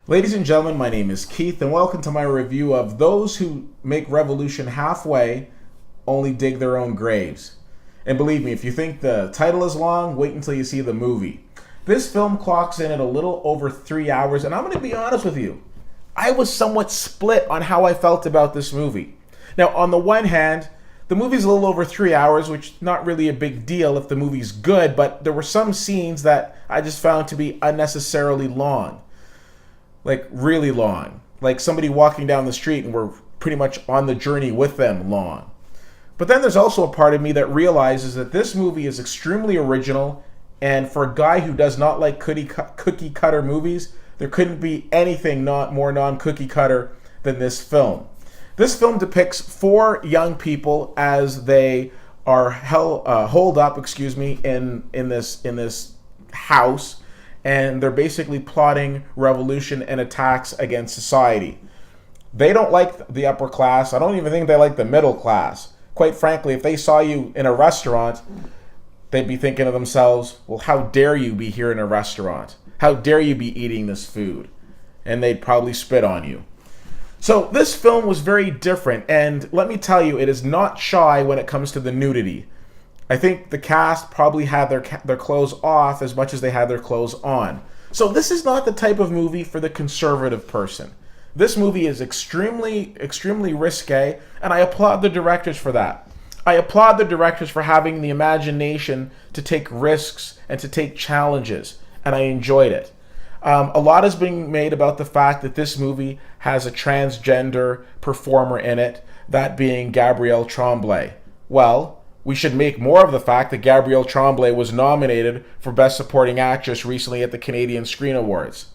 Ladies and gentlemen, my name is Keith, and welcome to my review of Those Who Make Revolution Halfway Only Dig Their Own Graves. And believe me, if you think the title is long, wait until you see the movie. This film clocks in at a little over 3 hours, and I'm going to be honest with you. I was somewhat split on how I felt about this movie. Now, on the one hand, the movie's a little over 3 hours, which is not really a big deal if the movie's good, but there were some scenes that I just found to be unnecessarily long. Like really long. Like somebody walking down the street and we're pretty much on the journey with them long. But then there's also a part of me that realizes that this movie is extremely original, and for a guy who does not like cookie cutter movies, there couldn't be anything more non-cookie cutter than this film. This film depicts four young people as they are holed up in this house, and they're basically plotting revolution and attacks against society. They don't like the upper class. I don't even think they like the middle class. Quite frankly, if they saw you in a restaurant, they'd be thinking to themselves, well, how dare you be here in a restaurant? How dare you be eating this food? And they'd probably spit on you. So this film was very different, and let me tell you, it is not shy when it comes to the nudity. I think the cast probably had their clothes off as much as they had their clothes on. So this is not the type of movie for the conservative person. This movie is extremely, extremely risque, and I applaud the directors for that. I applaud the directors for having the imagination to take risks and to take challenges, and I enjoyed it. A lot is being made about the fact that this movie has a transgender performer in it, that being Gabrielle Tremblay. Well, we should make more of the fact that Gabrielle Tremblay was nominated for Best Supporting Actress recently at the Canadian Screen Awards.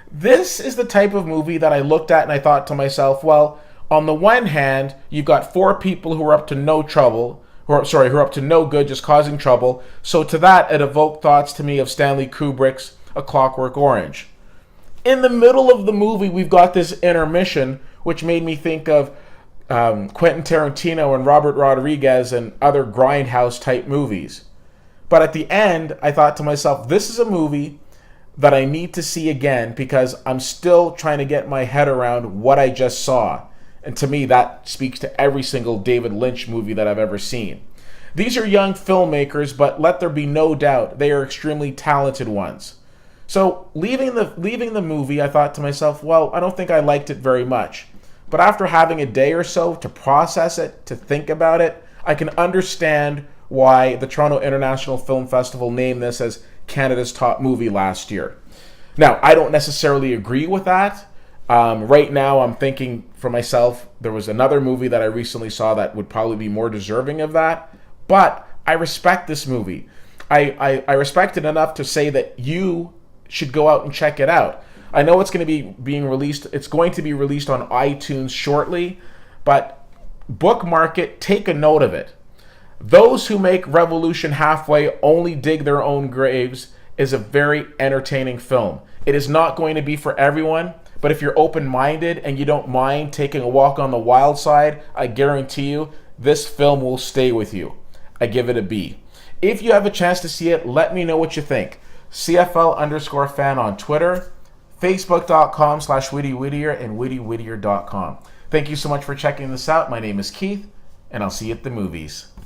This is the type of movie that I looked at and I thought to myself, well, on the one hand, you've got four people who are up to no trouble, who are up to no good, just causing trouble. So to that, it evoked thoughts to me of Stanley Kubrick's A Clockwork Orange. In the middle of the movie, we've got this intermission, which made me think of Quentin Tarantino and Robert Rodriguez and other grindhouse type movies. But at the end, I thought to myself, this is a movie that I need to see again because I'm still trying to get my head around what I just saw. And to me, that speaks to every single David Lynch movie that I've ever seen. These are young filmmakers, but let there be no doubt, they are extremely talented ones. So leaving the movie, I thought to myself, well, I don't think I liked it very much. But after having a day or so to process it, to think about it, I can understand why the Toronto International Film Festival named this as Canada's top movie last year. Now, I don't necessarily agree with that. Right now, I'm thinking for myself, there was another movie that I recently saw that would probably be more deserving of that. But I respect this movie. I respect it enough to say that you should go out and check it out. I know it's going to be being released. It's going to be released on iTunes shortly, but bookmark it, take a note of it. Those Who Make Revolution Halfway Only Dig Their Own Graves is a very entertaining film. It is not going to be for everyone, but if you're open-minded and you don't mind taking a walk on the wild side, I guarantee you this film will stay with you. I give it a B. If you have a chance to see it, let me know what you think. CFL_fan on Twitter, Facebook.com/WittyWhittier and WittyWhittier.com. Thank you so much for checking this out. My name is Keith, and I'll see you at the movies.